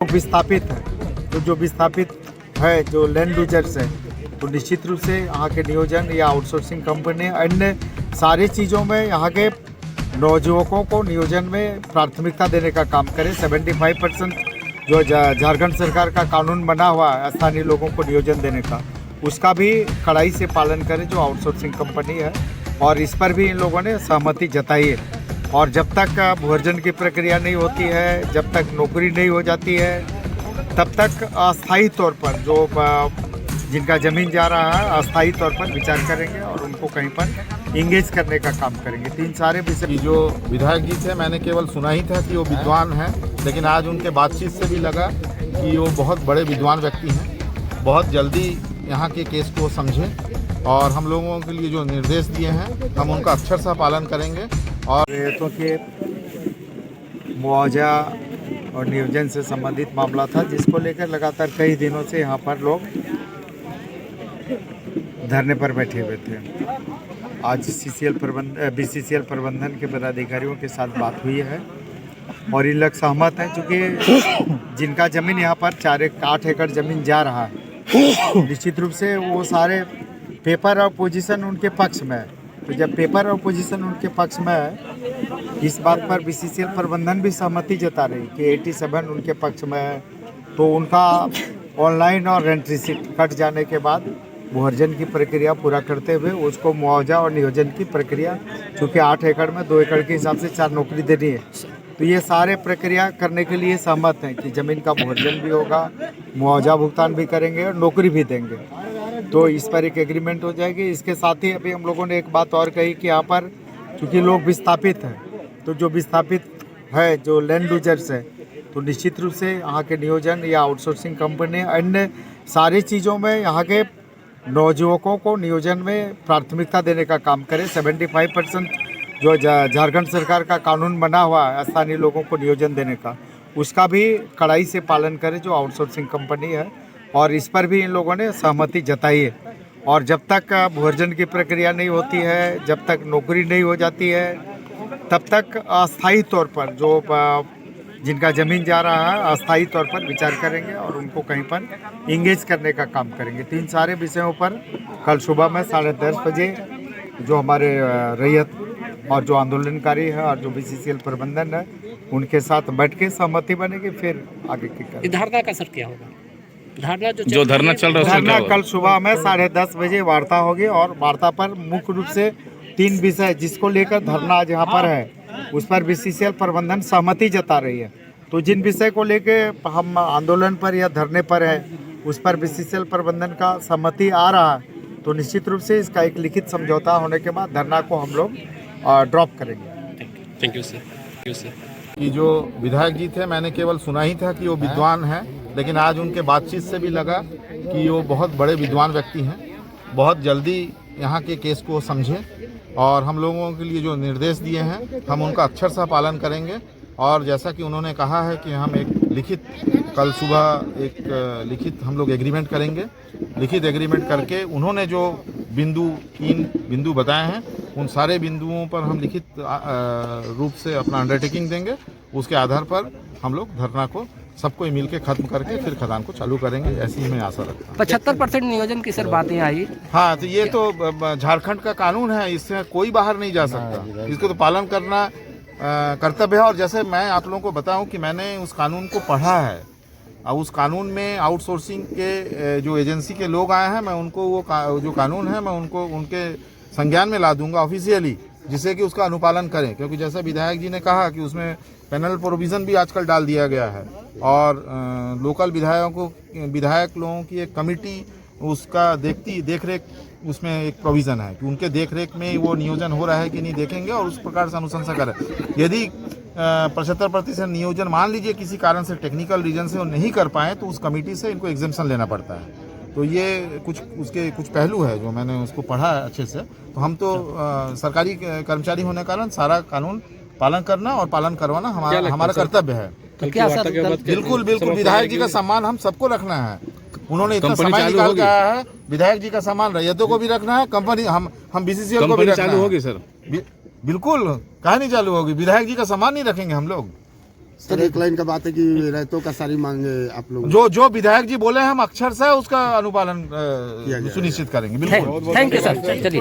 विस्थापित है तो जो विस्थापित है जो लैंड यूजर्स है तो निश्चित रूप से यहाँ के नियोजन या आउटसोर्सिंग कंपनी अन्य सारी चीज़ों में यहाँ के नवयुवकों को नियोजन में प्राथमिकता देने का काम करें। 75% जो झारखंड सरकार का कानून बना हुआ है स्थानीय लोगों को नियोजन देने का, उसका भी कड़ाई से पालन करें जो आउटसोर्सिंग कंपनी है। और इस पर भी इन लोगों ने सहमति जताई है। और जब तक भूअर्जन की प्रक्रिया नहीं होती है, जब तक नौकरी नहीं हो जाती है, तब तक अस्थायी तौर पर जो जिनका ज़मीन जा रहा है अस्थायी तौर पर विचार करेंगे और उनको कहीं पर इंगेज करने का काम करेंगे। तीन सारे विषय जो विधायक जी थे मैंने केवल सुना ही था कि वो विद्वान हैं, लेकिन आज उनके बातचीत से भी लगा कि वो बहुत बड़े विद्वान व्यक्ति हैं। बहुत जल्दी यहाँ के केस को समझें और हम लोगों के लिए जो निर्देश दिए हैं हम उनका अक्षरशः पालन करेंगे। और रेतों के मुआवजा और नियोजन से संबंधित मामला था, जिसको लेकर लगातार कई दिनों से यहाँ पर लोग धरने पर बैठे हुए थे। आज बीसीसीएल प्रबंधन के पदाधिकारियों के साथ बात हुई है और ये लोग सहमत हैं, चूँकि जिनका ज़मीन यहाँ पर 8 एकड़ ज़मीन जा रहा है, निश्चित रूप से वो सारे पेपर और पोजीशन उनके पक्ष में है। तो जब पेपर और पोजीशन उनके पक्ष में है, इस बात पर बीसीसीएल प्रबंधन भी सहमति जता रही कि 87 उनके पक्ष में है, तो उनका ऑनलाइन और रेंट रिसिप्ट कट जाने के बाद भूअर्जन की प्रक्रिया पूरा करते हुए उसको मुआवजा और नियोजन की प्रक्रिया, चूँकि 8 एकड़ में 2 एकड़ के हिसाब से 4 नौकरी देनी है, तो ये सारे प्रक्रिया करने के लिए सहमत हैं कि ज़मीन का भूअर्जन भी होगा, मुआवजा भुगतान भी करेंगे और नौकरी भी देंगे। तो इस पर एक एग्रीमेंट हो जाएगी। इसके साथ ही अभी हम लोगों ने एक बात और कही कि यहाँ पर चूँकि लोग विस्थापित हैं, तो जो विस्थापित है जो लैंड यूजर्स है तो निश्चित रूप से यहाँ के नियोजन या आउटसोर्सिंग कंपनी अन्य सारी चीज़ों में यहाँ के नवयुवकों को नियोजन में प्राथमिकता देने का काम करें। 75% जो झारखंड सरकार का कानून बना हुआ है स्थानीय लोगों को नियोजन देने का, उसका भी कड़ाई से पालन करें जो आउटसोर्सिंग कंपनी है। और इस पर भी इन लोगों ने सहमति जताई है। और जब तक भूअर्जन की प्रक्रिया नहीं होती है, जब तक नौकरी नहीं हो जाती है, तब तक अस्थायी तौर पर जो जिनका ज़मीन जा रहा है अस्थायी तौर पर विचार करेंगे और उनको कहीं पर इंगेज करने का काम करेंगे। तीन सारे विषयों पर कल सुबह में 10:30 बजे जो हमारे रैयत और जो आंदोलनकारी है और जो बीसीसीएल प्रबंधन है उनके साथ बैठ के सहमति बनेगी, फिर आगे की धरना का सर क्या होगा? धरना जो धरना चल रहा है धरना कल सुबह में 10:30 बजे वार्ता होगी और वार्ता पर मुख्य रूप से 3 विषय जिसको लेकर धरना आज यहाँ पर है उस पर बीसीसीएल प्रबंधन सहमति जता रही है। तो जिन विषय को लेके हम आंदोलन पर या धरने पर है उस पर बीसीसीएल प्रबंधन का सहमति आ रहा है, तो निश्चित रूप से इसका एक लिखित समझौता होने के बाद धरना को हम लोग ड्रॉप करेंगे। Thank you sir. कि जो विधायक जी थे मैंने केवल सुना ही था कि वो विद्वान हैं, लेकिन आज उनके बातचीत से भी लगा कि वो बहुत बड़े विद्वान व्यक्ति हैं। बहुत जल्दी यहाँ के केस को समझें और हम लोगों के लिए जो निर्देश दिए हैं हम उनका अक्षरशः पालन करेंगे। और जैसा कि उन्होंने कहा है कि हम एक लिखित कल सुबह एक लिखित हम लोग एग्रीमेंट करेंगे। लिखित एग्रीमेंट करके उन्होंने जो 3 बिंदु बताए हैं उन सारे बिंदुओं पर हम लिखित रूप से अपना अंडरटेकिंग देंगे। उसके आधार पर हम लोग धरना को सबको मिल के खत्म करके फिर खदान को चालू करेंगे, ऐसी ही मैं आशा रखता हूँ। 75% नियोजन की सर बातें आई। हाँ, तो ये तो झारखंड का कानून है, इससे कोई बाहर नहीं जा सकता, इसको तो पालन करना कर्तव्य है। और जैसे मैं आप लोगों को बताऊं कि मैंने उस कानून को पढ़ा है और उस कानून में आउटसोर्सिंग के जो एजेंसी के लोग आए हैं मैं उनको वो जो कानून है मैं उनको उनके संज्ञान में ला दूंगा ऑफिशियली, जिससे कि उसका अनुपालन करें। क्योंकि जैसा विधायक जी ने कहा कि उसमें पैनल प्रोविज़न भी आजकल डाल दिया गया है और लोकल विधायक लोगों की एक कमेटी उसका देख रेख उसमें एक प्रोविज़न है कि उनके देख रेख में वो नियोजन हो रहा है कि नहीं देखेंगे और उस प्रकार से अनुशंसा करें। यदि 75% नियोजन मान लीजिए किसी कारण से टेक्निकल रीजन से वो नहीं कर पाए तो उस कमेटी से इनको एग्जेम्पशन लेना पड़ता है। तो ये उसके कुछ पहलू है जो मैंने उसको पढ़ा है अच्छे से। तो हम तो सरकारी कर्मचारी होने के कारण सारा कानून पालन करना और पालन करवाना हमारा कर्तव्य है। बिल्कुल विधायक जी का सम्मान हम सबको रखना है। उन्होंने इतना समय निकाल के आया है, विधायक जी का सम्मान रैयतों को भी रखना है, कंपनी हम बीसीसीएल को भी रखना है। चालू होगी सर? बिल्कुल, काहे नहीं चालू होगी? विधायक जी का सम्मान नहीं रखेंगे हम लोग? सर एक लाइन का बात है कि रैयतों का सारी मांगे आप लोग जो विधायक जी बोले हम अक्षर से उसका अनुपालन सुनिश्चित करेंगे बिल्कुल थैंक यू सर, चलिए।